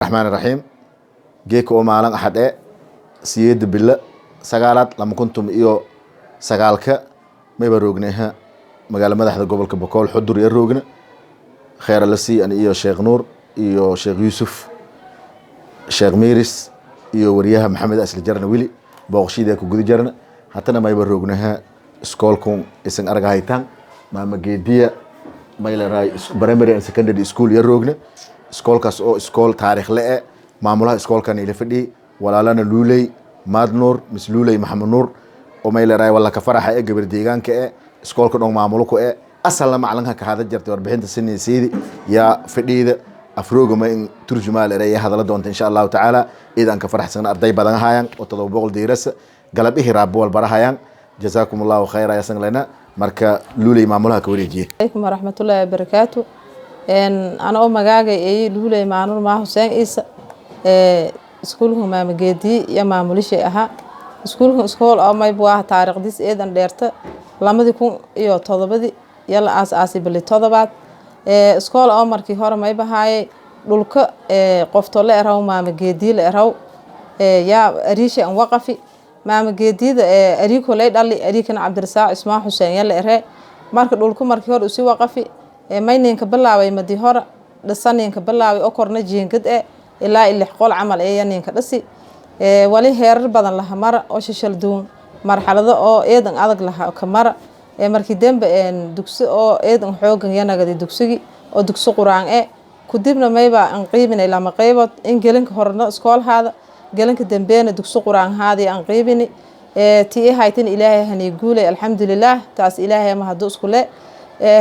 الرحمن الرحيم جيك oo maalin axad ee siyeed bil sagaalaad lama kuntum iyo sagaalka mayba roognaha magaala madaxda gobolka Boqol xudur iyo roogna khayr la sii an iyo Sheekh Nuur iyo Sheekh Yusuf Sheekh Miris iyo wariyaha Maxamed Asli Jarna wili booqshida ku guda jarna hatana mayba roognaha iskoolkun isan argahaytan maama geediya mayleeray primary and secondary school iyo roogna iskoolkaas oo iskool taariikh leh maamulaha iskoolkan ila fadhi walaalana luulay maadnuur misluulay maxamed nuur oo mayleeray wala ka faraxa ee gabar deegaanka ee iskoolka dhow maamulku ee asalna macallinka ka hada jartay warbixinta sinaysiidi ya fadhiida afrooga ma in turjumaal eray hadala doonta insha Allah taala idan ka faraxsan arday badan hayaan oo 700 diirasa galabihi raabwal barahayaan jazakumullahu khayra ya sanglena marka luulay maamulaha ka wareejiye alaykum warahmatullahi wabarakatuh أنا أمجاجي إيه لولا معنور معه حسين إيس سكولهم ما مجدي يا معمولش إياها سكولهم سكول أو ما يبغاه تاريخ ديس إيه دن ديرته لما يكون يو تضبطي يلا أساسي باللي تضبط سكول أو مركي هرا ما يبغاه لولك قفتله إرهو ما مجدي لإرهو يا ريش أن وقفي ما مجدي أريكو ليد اللي أريكنا عبد الرزاق اسمه حسين يلا إرهو مرك لولك مركي هرا أسي وقفي mayninka bilaaway madi hore dhasaninka bilaaway oo korna jiingad ilaa ilaa qol amal ninka dhasi wali heerar badan la mara oo shishal duun marxalado oo eedan adag la ka mara markii dambe dugsi oo eedan xoogan yanagadi dugsigi oo dugsi quraan ku dibna mayba aan qiibinay lama qaybood in gelinka horna iskool haada gelinka dambeena dugsi quraan haadi aan qiibini tii haytin ilaahay hani guulay alxamdulillah taas ilaahay ma hadu isku le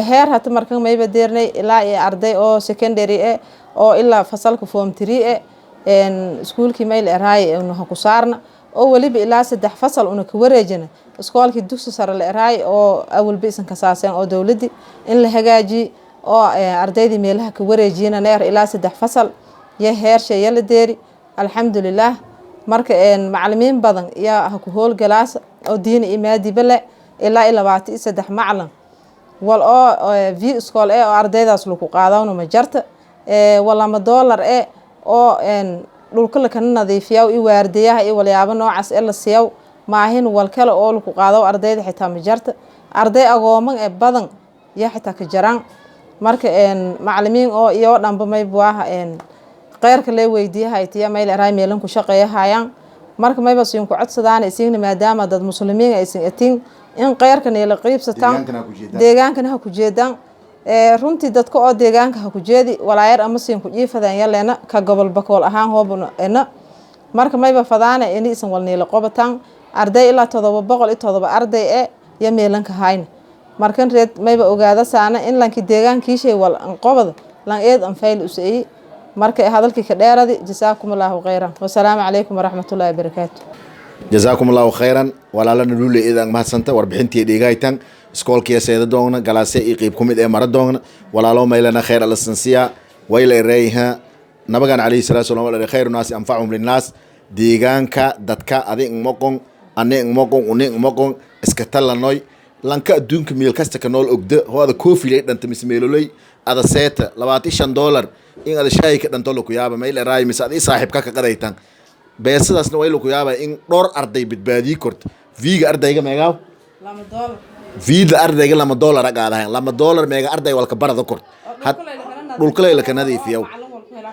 heer hata markan mayba deernay ilaa iyo arday oo secondary oo ilaa fasalka form 3 iskuulkii mayl eraay oo ku saarna oo waliba ilaa 3 fasal una ka wareejina iskoolkii dugsi sare la eraay oo awalba isan ka saaseen oo dawladii in la hagaaji oo ardaydii meelaha ka wareejina neer ilaa 3 fasal ya heer shay la deeri alxamdulillah marka macallimiin badan yaa ku hool galaas oo diin imaadi bale ilaa 23 macallin wal oo vi school oo ardaydaas lagu qaadano ma jarta wala ma dollar oo dhulka la kana nadiifiyo iyo waardiyaha iyo walayaabo noocaas la siiyo maahin wal kale oo lagu qaado ardayda xitaa ma jarta arday agooman badan yaa xitaa ka jaraan marka macallimiin oo iyo dhanba may buaha qeyrka la weydiiyahay tiya mayl araay meelan ku shaqeeyahayaan marka mayba siin ku codsadaan isiin maadaama dad muslimiin ay siin in qeyrkan ay la qiibsataan deegaankana ha ku jeedaan runtii dadka oo deegaanka ha ku jeedi walaayar ama siin ku jiifadaan yaleena ka gobol Boqol ahaan hoobna marka mayba fadaana in isan walneela qobataan arday ilaa 707 arday ya meelanka hayna markan reed mayba ogaada saana in lanki deegaankiishay wal an qobada lan eed an fayl u sayi marka hadalkii ka dheeradi jazaakumullahu khayran wassalaamu alaykum warahmatullahi wabarakatuh جزاكم الله خيرا ولا لنا لولي إذا ما سنت وربحنتي ديجايتان سكول كيا سيد دوغنا جلاسة يقيبكم إذا مرد دوغنا ولا لهم إلنا خير السنسية وإلى ريها نبغان عليه الصلاة والسلام ولا خير الناس أنفعهم للناس ديجان كا دتكا أذين مقون أنين مقون ونين مقون إسكتلا نوي لانك دونك ميل كاستك نول أقد هو هذا كوفي ليت أنت مسميلو لي هذا سيت $20 إن هذا شيء كده نطلق يابا ما إلى راي مساعد صاحب كاكا قريتان beesadaasna way lagu yaabaa in dhowr arday badbaadi korto viiga ardayga meegaa $2 viida ardayga $2 qaadahay $2 meega arday walka barada kort had dhulkale la kanadiifiyo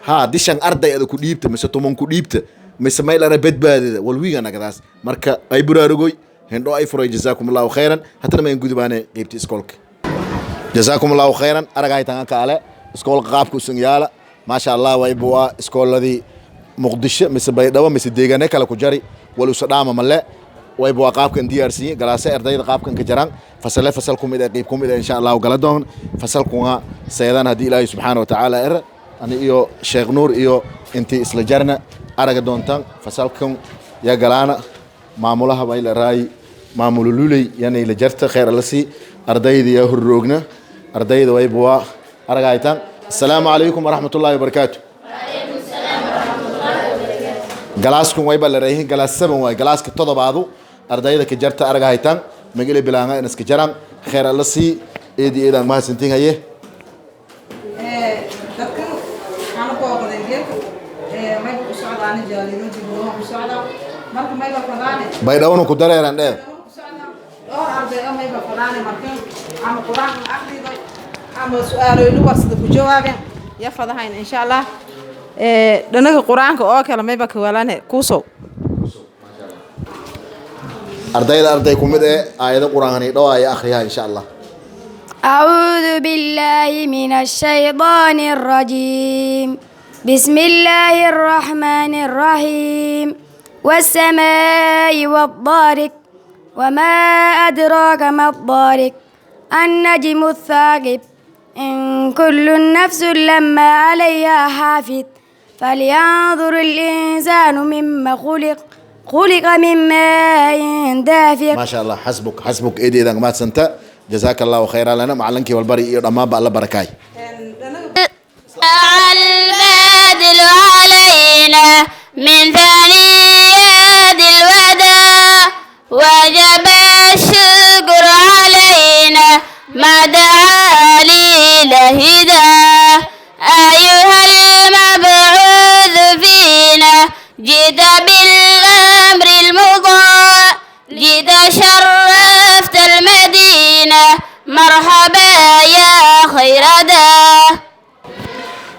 ha dishan arday ada ku dhiibta mise toman ku dhiibta mise meel ara badbaadida wal wiiga nagadaas marka ay buraarugoy hendo ay furay jazaakumullahu khayran hatana ma gudubaane qeybti iskoolka jazaakumullahu khayran aragay tan kale iskoolka qaabku sun yaala ma sha Allah way buwa iskooladii مقدشة مثل بيدوا مثل ديجانة كلا كجاري ولو صدام ملأ ويبوا قابكن DRC جلاسة أرداي قابكن كجران فصلكم إذا قيبكم إذا إن شاء الله وقلدون فصلكم سيدنا هدي الله سبحانه وتعالى أنا إيو شيخ نور إيو أنتي إسلجرنا أرجدون تان فصلكم يا جلانا معمولها بايل راي معمول لولي يعني لجرت خير لسي أرداي دي هروجنا أرداي دي ويبوا أرجايتان السلام عليكم ورحمة الله وبركاته جلاسكم ويبقى لريه جلاس 7 واي جلاس كتوضع بعضه أردايدا كجرت أرجع هيتان مجلي بلانغا إنس كجران خير الله سي إيدي إيدا ما سنتين هيه. ما يبقى سعد عن الجالين يجيبوهم سعد مرك ما يبقى فلاني baydhawna ku dareeran dheer dhowr arday oo mayba falaane markin ama quraan akhrido ama su'aalo warsada ku jawaabeen ya fadahayn insha Allah dhanaga quraanka oo kale mayba ka walaane kuuso ardayda arday kumid ee aayado quraanani dhawaaya akhriyaa insha Allah أعوذ بالله من الشيطان الرجيم بسم الله الرحمن الرحيم والسماء والطارق وما أدراك ما الطارق النجم الثاقب إن كل نفس لما عليها حافظ فلينظر الإنسان مما خلق من ماء دافق ما شاء الله حسبك إيدي إذا ما سنت جزاك الله خيرا لنا معلنك والبري ما بقى الله بركاي البادل علينا من ثنيات الوداع وجب الشكر علينا ما دعا للهدى أيها المبعوث فينا جئت بالأمر المضاع جئت شرفت المدينة مرحبا يا خير داه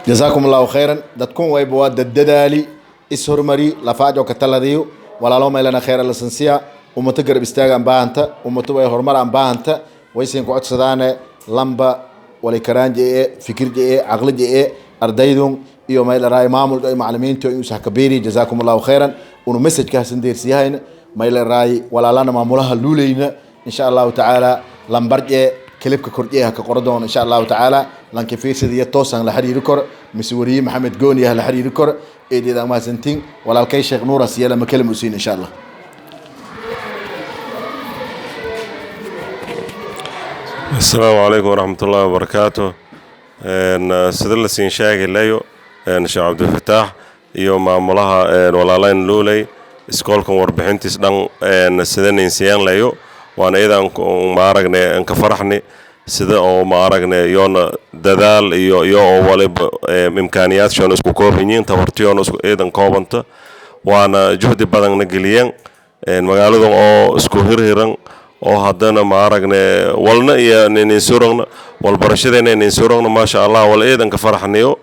جزاكم الله خيرا دتكون ويبوا ددالي اسهر مري لفاجو كتلاديو ولا لو ميلنا خير لسنسيا ومتقرب استاغان باانتا ومتوي هرمران باانتا ويسين ku codsadaan lamba wali karaanjee fikirjee aqlijee ardaydun iyo meelaraay maamulka iyo macallimiinta iyo saxkabeeri جزاكم الله خيرا ونو مسج ka sandeersiyahayn meelaraay walaalana maamulaha luuleyna insha Allah taala lambarjee كليبك كرديها كقردون إن شاء الله تعالى لأن كيف يصير توصل لحرير كر مسؤولي محمد جوني لحرير كر إذا ما سنتين ولا الكي شيخ نور سيلا مكلم وسين إن شاء الله السلام عليكم ورحمة الله وبركاته إن سدل سين شاقي ليو إن شاء عبد الفتاح يوم معمولها ولا لين لولي إسكولكم وربحنتي سدان إن سدن إنسان ليو وأنا إذا ما أرجعني إنك فرحني سدا أو ما أرجعني يون ددال يو أول إمكانيات شون اسمه كوبينين تورتيون اسمه إذا كوبنت وأنا جهدي بدن نقليين إن مقالدهم أو اسمه هيران أو هذانا ما أرجعني ولنا يا ننسورنا والبرشدنا ننسورنا ما شاء الله ولا إذا كفرحنيو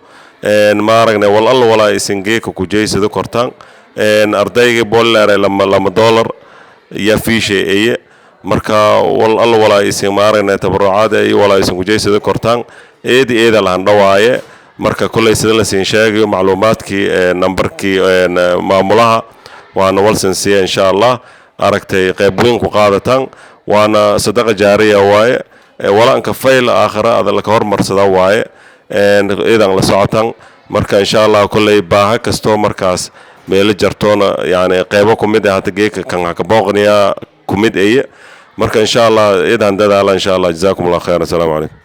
إن ما أرجعني والله ولا يسنجيك وكوجي سدا كرتان إن أردايق بولار لما دولار يفيشي إيه marka wal wala isin maaragna tabarucaad ay wala isin ku jeysada kortaan eeda laan dhawaaye marka kulay sida la siin sheegayo macluumaadkii numberkii maamulaha waana walsan si insha Allah aragtay qayb weyn ku qaadataan waana sadaqa jaariya waaye wala anka fayl aakhira aad la ka hormarsada waaye eedan la socotaan marka insha Allah kulay baaha kasto markaas meel jartoona yaani qaybo kumid ah geeka kan ka booqniya kumid ay marka insha Allah idan dadaala insha Allah jazakumullahu khairan assalamu alaykum